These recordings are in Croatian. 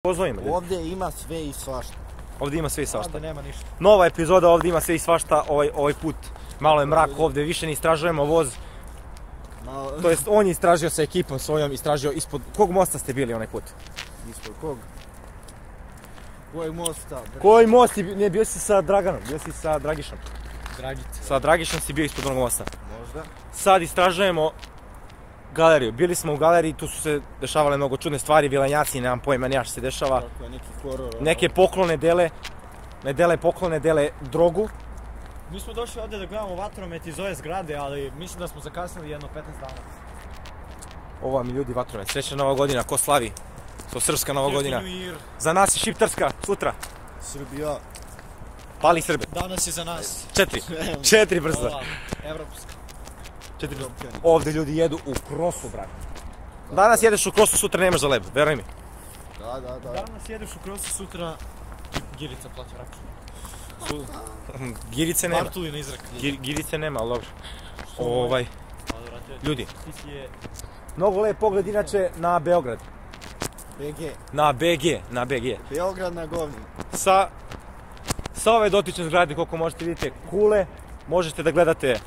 Pozovimo ljudi. Ovdje ima sve i svašta. Ovdje ima sve i svašta. Ovdje nema ništa. Nova epizoda, ovdje ima sve i svašta. Ovaj put malo je mrak ovdje, više ne istražujemo voz. To jest, on je istražio sa ekipom svojom, istražio ispod... Kog mosta ste bili onaj put? Ispod kog? Kojeg mosta? Koji most? Ne, bio si sa Draganom, bio si sa Dragišom. Dragice. Sa Dragišom si bio ispod onog mosta. Možda. Sad istražujemo galeriju. Bili smo u galeriji, tu su se dešavale mnogo čudne stvari, vilanjaci, nemam pojma nija što se dešava. Tako je, neki horor. Neke poklone dele, ne dele poklone, dele drogu. Mi smo došli ovdje da gledamo vatromet iz ove zgrade, ali mislim da smo zakasnili jedno 15 dana. Ovo mi ljudi vatromet, srećna Nova godina, ko slavi? To srpska Nova godina. Za nas je šiptarska, sutra. Srbija. Pali Srbe. Danas je za nas. 4 brzo. Ova, evropska. 4 brzo. Ovdje ljudi jedu u krosu, brate. Danas jedeš u krosu, sutra nemaš za leb, veruj mi. Da. Danas jedeš u krosu, sutra Girica plaća račun. Girice nema. Bartulina izrak. Girice nema, ali dobro. Ljudi. Mnogo lep pogled inače na Beograd. BG. Na BG. Beograd na govni. Sa ove dotične zgrade, koliko možete vidite, kule, možete da gledate.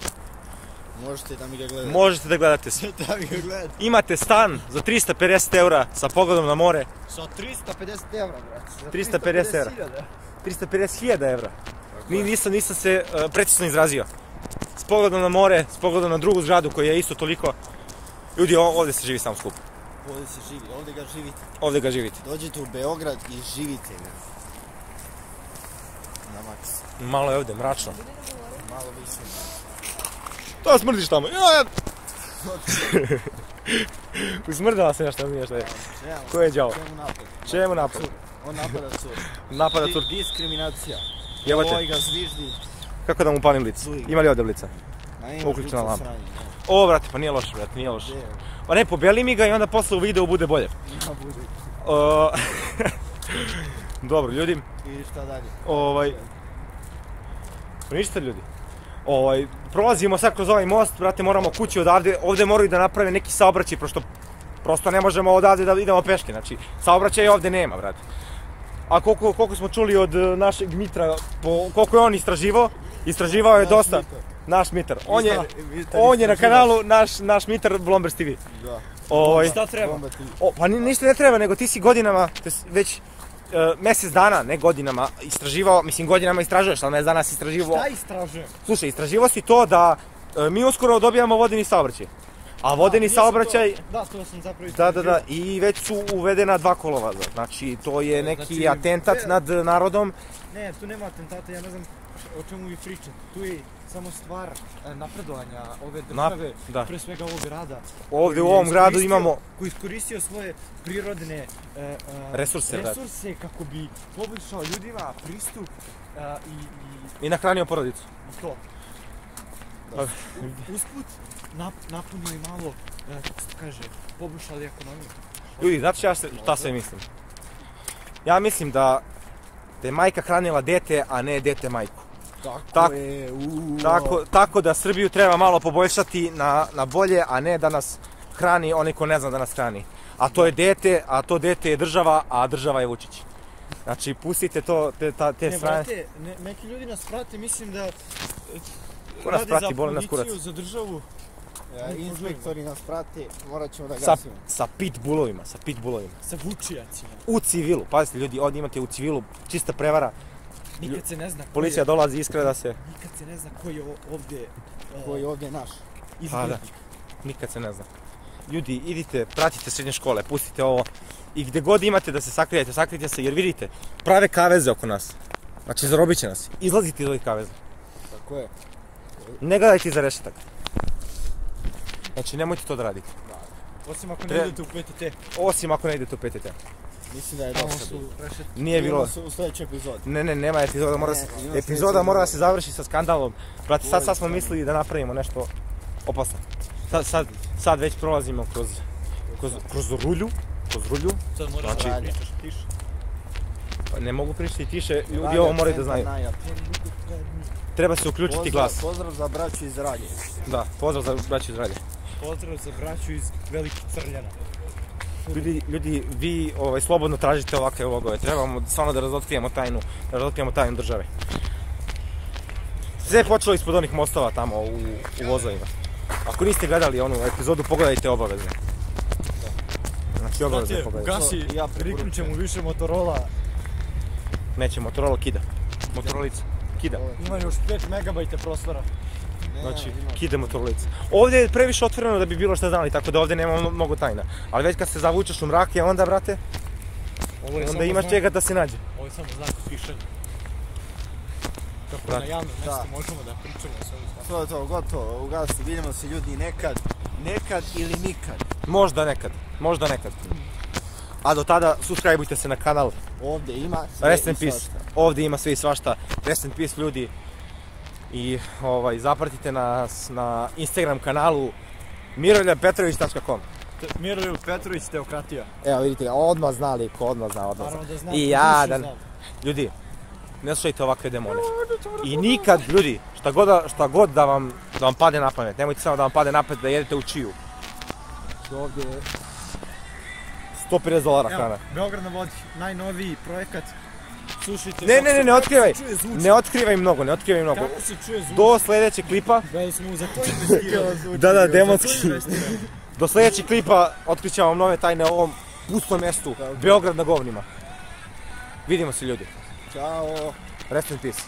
Možete da mi ga gledate. Možete da gledate. Da mi ga gledate. Imate stan za 350 eura sa pogledom na more. Sa 350 evra, brate. 350 evra. 350.000 evra. Nisam se precizno izrazio. S pogledom na more, s pogledom na drugu zgradu koja je isto toliko. Ljudi, ovdje se živi sam skup. Ovdje se živi, ovdje ga živite. Ovdje ga živite. Dođite u Beograd i živite ga. Na maks. Malo je ovdje mračno. Malo više. To smrdiš tamo. Usmrdala se nešto, ne znam što je. Ko je đavo? Čemu napad? On napada cur. Napada cur. Diskriminacija. Jebate. Ovaj ga zviždi. Kako da mu palim blic? Ima li ovdje blica? Uključena lampa. O, brate, pa nije loše, brate, nije loše. Pa ne, pobeli mi ga i onda posle u videu bude bolje. Dobro, ljudi. I šta dalje? Ništa, ljudi. Prolazimo sad kroz ovaj most, brate, moramo kući odavde. Ovdje moraju da naprave neki saobraćaj, prosto ne možemo odavde da idemo peške. Znači, saobraćaja ovdje nema, brate. A koliko smo čuli od našeg Mitra, koliko je on istraživao je dosta. Naš Mitar. On je na kanalu naš Mitar Blombers TV. Šta treba? Pa ništa ne treba, nego ti si godinama, već mjesec dana, ne godinama, istraživao, mislim godinama istražuješ, ali mjesec dana si istraživao. Šta istražujem? Slušaj, istraživao si to da mi uskoro dobijamo vodeni saobraćaj. A vodeni saobraćaj... Da, to sam zapravo istraživao. Da, i već su uvedena 2 kolovoza. Znači, to je neki atentat nad narodom. Ne, tu nema atentata, ja ne znam o čemu vi pričate. Tu je samo stvar napredovanja ove države, pre svega ovog grada. Ovdje u ovom gradu imamo... Koji iskoristio svoje prirodne resurse kako bi poboljšao ljudima pristup i nahranio porodicu. To. Usput napunio i malo, kako se kaže, poboljšali ekonomiju. Ljudi, znate šta sve mislim? Ja mislim da je majka hranila dete, a ne dete majku. Tako da Srbiju treba malo poboljšati na bolje, a ne da nas hrani onaj ko ne zna da nas hrani. A to je dete, a to dete je država, a država je Vučić. Znači, pustite te strane. Ne, brate, neki ljudi nas prate, mislim da radi za policiju, za državu. Inspektori nas prate, morat ćemo da gasimo. Sa pitbullovima. Sa vučijacima. U civilu, pazite ljudi, ovdje imate u civilu čista prevara. Nikad se ne zna policija dolazi iskreda se. Nikad se ne zna ko je ovdje... Ko je ovdje naš. Da, nikad se ne zna. Ljudi, idite, pratite srednje škole, pustite ovo. I gdje god imate da se sakrijete se, jer vidite, prave kaveze oko nas. Znači, zarobit će nas. Izlazite iz ovih kaveza. Tako je. Ne gledajte iza rešetak. Znači, nemojte to da radite. Osim ako ne idete u PTT. Osim ako ne idete u PTT. Mislim da je dosta bilo. Nije bilo. U sljedećoj epizodi. Ne, nema epizoda, epizoda mora da se završi sa skandalom. Brate, sad smo mislili da napravimo nešto opasno. Sad već prolazimo kroz rulju. Sad moraš da pričaš tiše. Ne mogu pričati tiše, ljudi ovo moraju da znaju. Treba se uključiti glas. Pozdrav za braću iz Radje. Da, pozdrav za braću iz Radje. Pozdrav za braću iz Velikih Crljana. Ljudi, vi slobodno tražite ovakve logove, trebamo stvarno da razotkrijemo tajnu države. Sve je počelo ispod onih mostova tamo u vozovima. Ako niste gledali onu epizodu, pogledajte obavezno. Znači obavezno pogledajte. Gasi, priključem mu više Motorola. Neće, Motorola kida. Motorolica, kida. Ima još 5 MB prostora. Znači, kide Motorolica. Ovdje je previše otvoreno da bi bilo šta znali, tako da ovdje nema mnogo tajna. Ali već kad se zavučeš u mrake, onda, brate, onda imaš čega da se nađe. Ovo je samo znak pišanja. Kako na javnom mjestu možemo da pričamo o svojim stvarima. To, gotovo, ugasi, vidimo se ljudi nekad ili nikad. Možda nekad. A do tada, subscribeujte se na kanal. Ovdje ima sve Rest in peace. Ovdje ima sve i svašta. Rest in peace, ljudi. I zapratite nas na Instagram kanalu miroljubpetrović.com. Miroljub Petrović, Teokratija. Evo vidite, odmah zna liko, odmah zna. Naravno da znam. I ja, ljudi, ne slušajte ovakve demone. I nikad, ljudi, šta god da vam padne na pamet, nemojte samo da vam padne na pamet da jedete u čiju. Ovdje je $150 hrana. Evo, Beograd na vodi, najnoviji projekat. Slušajte... Ne otkrivaj! Ne otkrivaj mnogo. Kako se čuje zvuk? Do sljedećeg klipa... Da smo za to investirali. Da, demonski. Do sljedećeg klipa otkrićemo vam nove tajne o ovom pustom mjestu. Beograd na govnima. Vidimo se, ljudi. Ćao. Rest in peace.